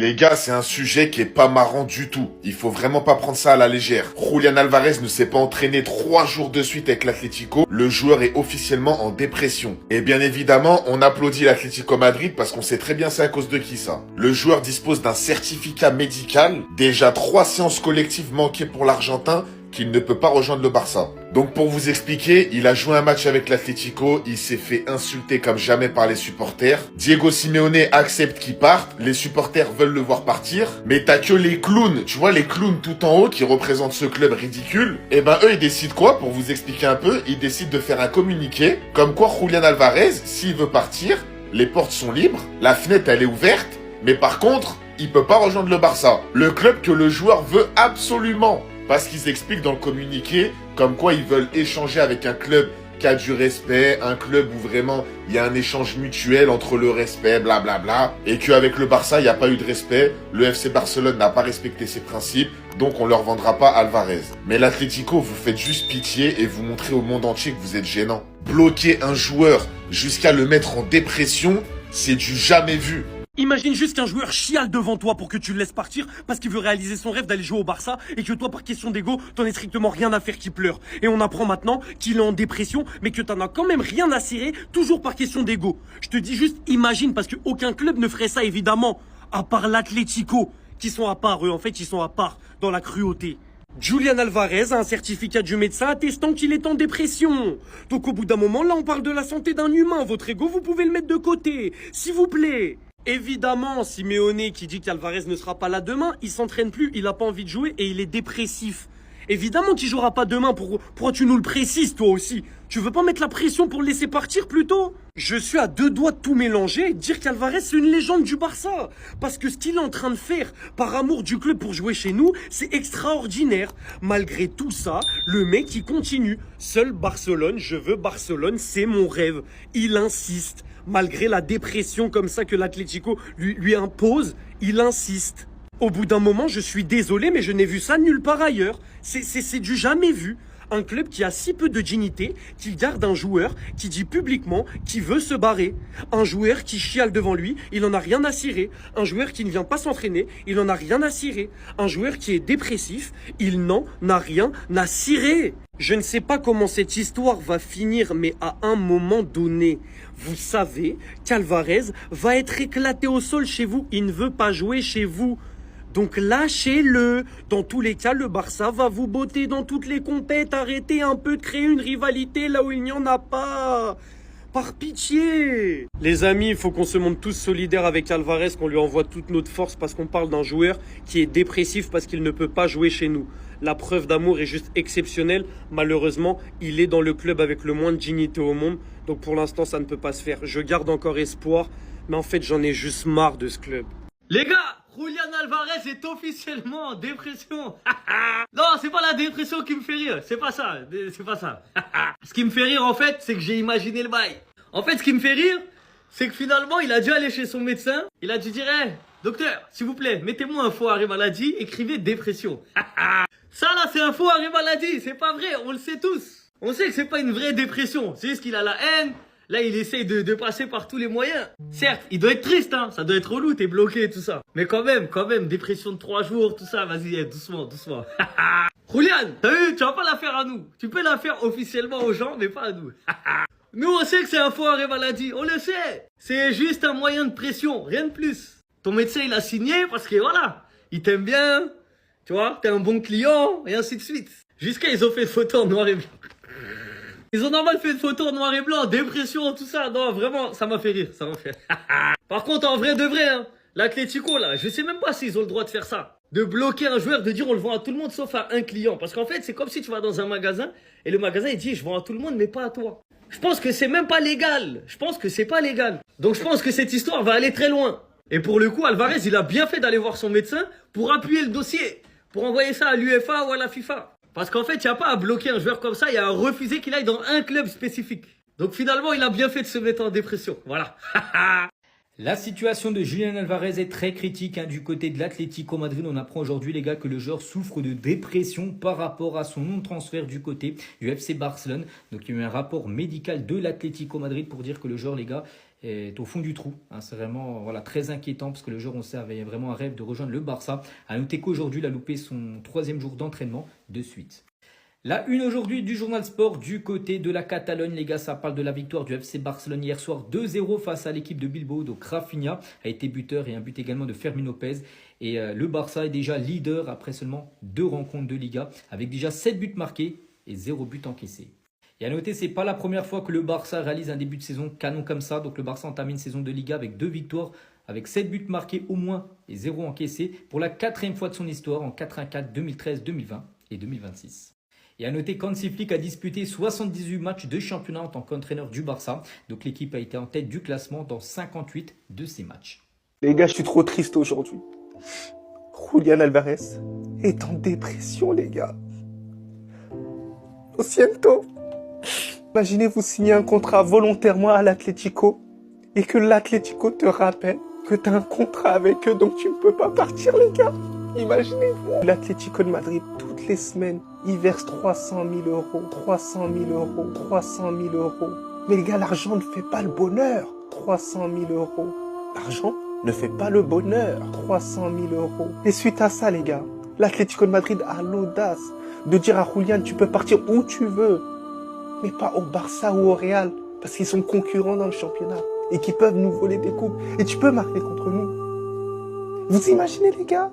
Les gars, c'est un sujet qui est pas marrant du tout. Il faut vraiment pas prendre ça à la légère. Julian Alvarez ne s'est pas entraîné 3 jours de suite avec l'Atlético. Le joueur est officiellement en dépression. Et bien évidemment, on applaudit l'Atlético Madrid parce qu'on sait très bien c'est à cause de qui ça. Le joueur dispose d'un certificat médical. Déjà 3 séances collectives manquées pour l'Argentin qu'il ne peut pas rejoindre le Barça. Donc pour vous expliquer, il a joué un match avec l'Atlético, il s'est fait insulter comme jamais par les supporters. Diego Simeone accepte qu'il parte, les supporters veulent le voir partir, mais t'as que les clowns, tu vois les clowns tout en haut qui représentent ce club ridicule. Et ben eux ils décident quoi? Pour vous expliquer un peu, ils décident de faire un communiqué, comme quoi Julian Alvarez, s'il veut partir, les portes sont libres, la fenêtre elle est ouverte, mais par contre, il peut pas rejoindre le Barça. Le club que le joueur veut absolument. Parce qu'ils expliquent dans le communiqué comme quoi ils veulent échanger avec un club qui a du respect, un club où vraiment il y a un échange mutuel entre le respect, blablabla, et qu'avec le Barça, il n'y a pas eu de respect, le FC Barcelone n'a pas respecté ses principes, donc on leur vendra pas Alvarez. Mais l'Atlético, vous faites juste pitié et vous montrez au monde entier que vous êtes gênant. Bloquer un joueur jusqu'à le mettre en dépression, c'est du jamais vu. Imagine juste qu'un joueur chiale devant toi pour que tu le laisses partir parce qu'il veut réaliser son rêve d'aller jouer au Barça et que toi, par question d'ego, t'en as strictement rien à faire qu'il pleure. Et on apprend maintenant qu'il est en dépression, mais que t'en as quand même rien à cirer, toujours par question d'ego. Je te dis juste, imagine, parce qu'aucun club ne ferait ça, évidemment, à part l'Atlético, qui sont à part, eux, en fait, ils sont à part dans la cruauté. Julian Alvarez a un certificat du médecin attestant qu'il est en dépression. Donc au bout d'un moment, là, on parle de la santé d'un humain. Votre ego, vous pouvez le mettre de côté, s'il vous plaît. Évidemment, Simeone qui dit qu'Alvarez ne sera pas là demain, il s'entraîne plus, il a pas envie de jouer et il est dépressif. Évidemment qu'il jouera pas demain, pourquoi tu nous le précises toi aussi? Tu veux pas mettre la pression pour le laisser partir plutôt? Je suis à 2 doigts de tout mélanger et de dire qu'Alvarez c'est une légende du Barça. Parce que ce qu'il est en train de faire par amour du club pour jouer chez nous, c'est extraordinaire. Malgré tout ça, le mec il continue. Seul Barcelone, je veux Barcelone, c'est mon rêve. Il insiste. Malgré la dépression comme ça que l'Atlético lui impose, il insiste. Au bout d'un moment, je suis désolé, mais je n'ai vu ça nulle part ailleurs. C'est du jamais vu. Un club qui a si peu de dignité, qui garde un joueur, qui dit publiquement qu'il veut se barrer. Un joueur qui chiale devant lui, il en a rien à cirer. Un joueur qui ne vient pas s'entraîner, il en a rien à cirer. Un joueur qui est dépressif, il n'en a rien à cirer. Je ne sais pas comment cette histoire va finir, mais à un moment donné, vous savez qu'Alvarez va être éclaté au sol chez vous. Il ne veut pas jouer chez vous. Donc lâchez-le. Dans tous les cas, le Barça va vous botter dans toutes les compètes. Arrêtez un peu de créer une rivalité là où il n'y en a pas. Par pitié. Les amis, il faut qu'on se montre tous solidaires avec Alvarez, qu'on lui envoie toute notre force parce qu'on parle d'un joueur qui est dépressif parce qu'il ne peut pas jouer chez nous. La preuve d'amour est juste exceptionnelle. Malheureusement, il est dans le club avec le moins de dignité au monde. Donc pour l'instant, ça ne peut pas se faire. Je garde encore espoir, mais en fait, j'en ai juste marre de ce club. Les gars, Julian Alvarez est officiellement en dépression. Non, c'est pas la dépression qui me fait rire. C'est pas ça. C'est pas ça. Ce qui me fait rire, en fait, c'est que j'ai imaginé le bail. En fait, ce qui me fait rire, c'est que finalement, il a dû aller chez son médecin. Il a dû dire, hey, docteur, s'il vous plaît, mettez-moi un faux arrêt maladie, écrivez dépression. Ça, là, c'est un faux arrêt maladie. C'est pas vrai. On le sait tous. On sait que c'est pas une vraie dépression. C'est juste qu'il a la haine. Là, il essaye de passer par tous les moyens. Certes, il doit être triste, hein. Ça doit être relou, t'es bloqué et tout ça. Mais quand même, dépression de 3 jours, tout ça. Vas-y, doucement, doucement. Julian, t'as vu, tu vas pas la faire à nous. Tu peux la faire officiellement aux gens, mais pas à nous. Nous, on sait que c'est un faux arrêt maladie. On le sait. C'est juste un moyen de pression, rien de plus. Ton médecin, il a signé parce que voilà, il t'aime bien. Tu vois, t'es un bon client, et ainsi de suite. Jusqu'à ils ont fait une photo en noir et blanc. Ils ont normal fait une photo en noir et blanc, dépression, tout ça. Non, vraiment, ça m'a fait rire, ça m'a fait. Par contre, en vrai de vrai, hein, l'Atlético, là, je sais même pas s'ils ont le droit de faire ça. De bloquer un joueur, de dire on le vend à tout le monde sauf à un client. Parce qu'en fait, c'est comme si tu vas dans un magasin et le magasin, il dit je vends à tout le monde, mais pas à toi. Je pense que c'est même pas légal. Je pense que c'est pas légal. Donc je pense que cette histoire va aller très loin. Et pour le coup, Alvarez, il a bien fait d'aller voir son médecin pour appuyer le dossier. Pour envoyer ça à l'UEFA ou à la FIFA. Parce qu'en fait, il n'y a pas à bloquer un joueur comme ça, il y a à refuser qu'il aille dans un club spécifique. Donc finalement, il a bien fait de se mettre en dépression. Voilà. La situation de Julian Alvarez est très critique du côté de l'Atlético Madrid. On apprend aujourd'hui, les gars, que le joueur souffre de dépression par rapport à son non-transfert du côté du FC Barcelone. Donc il y a eu un rapport médical de l'Atlético Madrid pour dire que le joueur, les gars, est au fond du trou. C'est vraiment voilà, très inquiétant parce que le joueur, on sait, avait vraiment un rêve de rejoindre le Barça. À noter qu'aujourd'hui, il a loupé son 3e jour d'entraînement de suite. La une aujourd'hui du journal Sport du côté de la Catalogne, les gars, ça parle de la victoire du FC Barcelone hier soir 2-0 face à l'équipe de Bilbao. Donc Rafinha a été buteur et un but également de Fermín López. Et le Barça est déjà leader après seulement 2 rencontres de Liga avec déjà 7 buts marqués et 0 but encaissé. Et à noter, c'est pas la première fois que le Barça réalise un début de saison canon comme ça. Donc le Barça entame une saison de Liga avec 2 victoires, avec 7 buts marqués au moins et 0 encaissé pour la 4e fois de son histoire en 84, 2013, 2020 et 2026. Et à noter qu'Hansi Flick a disputé 78 matchs de championnat en tant qu'entraîneur du Barça. Donc l'équipe a été en tête du classement dans 58 de ces matchs. Les gars, je suis trop triste aujourd'hui. Julián Alvarez est en dépression, les gars. Lo siento. Imaginez vous signer un contrat volontairement à l'Atlético et que l'Atlético te rappelle que tu as un contrat avec eux, donc tu ne peux pas partir, les gars. Imaginez-vous. L'Atlético de Madrid, toutes les semaines, il verse 300 000 euros, 300 000 euros, 300 000 euros. Mais les gars, l'argent ne fait pas le bonheur. 300 000 euros. L'argent ne fait pas le bonheur. 300 000 euros. Et suite à ça, les gars, l'Atlético de Madrid a l'audace de dire à Julián, tu peux partir où tu veux, mais pas au Barça ou au Real, parce qu'ils sont concurrents dans le championnat et qu'ils peuvent nous voler des coupes. Et tu peux marquer contre nous. Vous imaginez, les gars?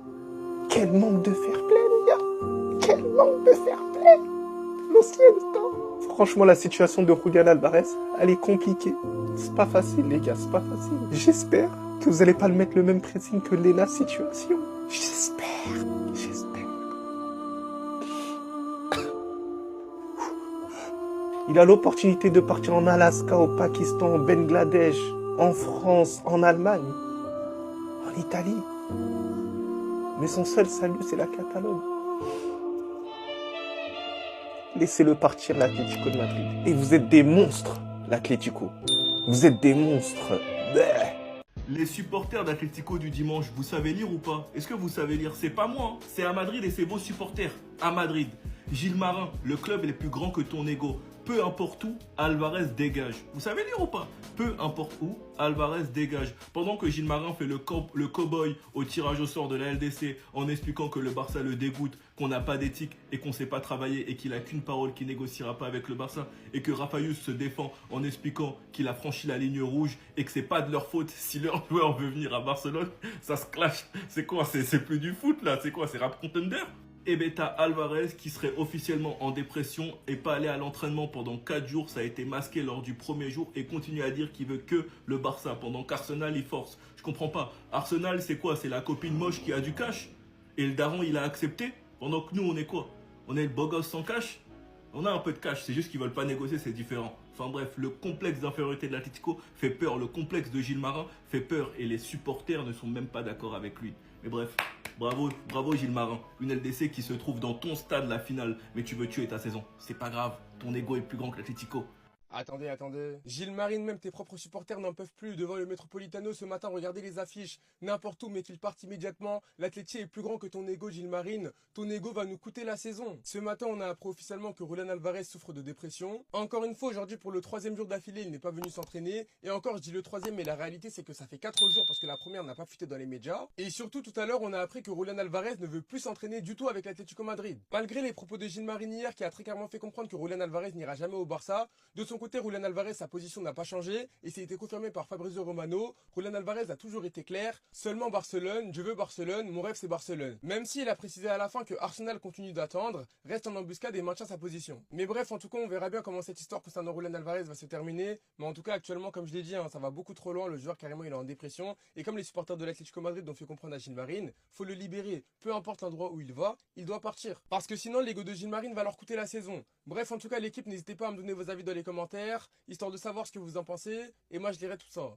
Quel manque de fair play, les gars! Quel manque de fair play! Lo siento. Franchement, la situation de Julián Alvarez, elle est compliquée. C'est pas facile, les gars, c'est pas facile. J'espère que vous allez pas le mettre le même pressing que Lena Situation. J'espère. Il a l'opportunité de partir en Alaska, au Pakistan, au Bangladesh, en France, en Allemagne, en Italie. Mais son seul salut, c'est la Catalogne. Laissez-le partir, l'Atlético de Madrid. Et vous êtes des monstres, l'Atlético. Vous êtes des monstres. Bleh. Les supporters d'Atlético du dimanche, vous savez lire ou pas? Est-ce que vous savez lire? C'est pas moi, hein. C'est à Madrid et c'est vos supporters. À Madrid. Gilles Marin, le club est plus grand que ton ego. Peu importe où, Alvarez dégage. Vous savez lire ou pas? Peu importe où, Alvarez dégage. Pendant que Gilles Marin fait le cow-boy au tirage au sort de la LDC en expliquant que le Barça le dégoûte, qu'on n'a pas d'éthique et qu'on ne sait pas travailler et qu'il n'a qu'une parole qui négociera pas avec le Barça et que Rafaïus se défend en expliquant qu'il a franchi la ligne rouge et que c'est pas de leur faute si leur joueur veut venir à Barcelone, ça se clash. C'est quoi? C'est plus du foot là? C'est quoi? C'est rap contender? Et Beta Alvarez qui serait officiellement en dépression et pas allé à l'entraînement pendant 4 jours, ça a été masqué lors du premier jour et continue à dire qu'il veut que le Barça pendant qu'Arsenal il force. Je comprends pas. Arsenal c'est quoi? C'est la copine moche qui a du cash et le daron il a accepté pendant que nous on est quoi? On est le beau gosse sans cash? On a un peu de cash, c'est juste qu'ils veulent pas négocier, c'est différent. Enfin bref, le complexe d'infériorité de l'Atlético fait peur, le complexe de Gilles Marin fait peur et les supporters ne sont même pas d'accord avec lui. Mais bref, bravo Gilles Marin, une LDC qui se trouve dans ton stade la finale, mais tu veux tuer ta saison. C'est pas grave, ton ego est plus grand que l'Atlético. Attendez. Gilles Marine, même tes propres supporters n'en peuvent plus. Devant le Metropolitano ce matin, regardez les affiches. N'importe où, mais qu'ils partent immédiatement. L'Atleti est plus grand que ton ego, Gilles Marine. Ton ego va nous coûter la saison. Ce matin, on a appris officiellement que Julián Alvarez souffre de dépression. Encore une fois, aujourd'hui, pour le 3e jour d'affilée, il n'est pas venu s'entraîner. Et encore, je dis le 3e, mais la réalité, c'est que ça fait 4 jours parce que la première n'a pas fuité dans les médias. Et surtout, tout à l'heure, on a appris que Julián Alvarez ne veut plus s'entraîner du tout avec l'Atlético Madrid. Malgré les propos de Gilles Marine hier, qui a très clairement fait comprendre que Julián Alvarez n'ira jamais au Barça, de son côté, Julián Alvarez, sa position n'a pas changé et ça a été confirmé par Fabrizio Romano. Julián Alvarez a toujours été clair, seulement Barcelone, je veux Barcelone, mon rêve c'est Barcelone. Même s'il a précisé à la fin que Arsenal continue d'attendre, reste en embuscade et maintient sa position. Mais bref, en tout cas, on verra bien comment cette histoire concernant Julián Alvarez va se terminer. Mais en tout cas, actuellement, comme je l'ai dit, ça va beaucoup trop loin, le joueur carrément il est en dépression. Et comme les supporters de l'Atlético Madrid l'ont fait comprendre à Gilles Marine, faut le libérer. Peu importe l'endroit où il va, il doit partir. Parce que sinon, l'ego de Gilles Marine va leur coûter la saison. Bref, en tout cas, l'équipe, n'hésitez pas à me donner vos avis dans les commentaires, histoire de savoir ce que vous en pensez, et moi je lirai tout ça.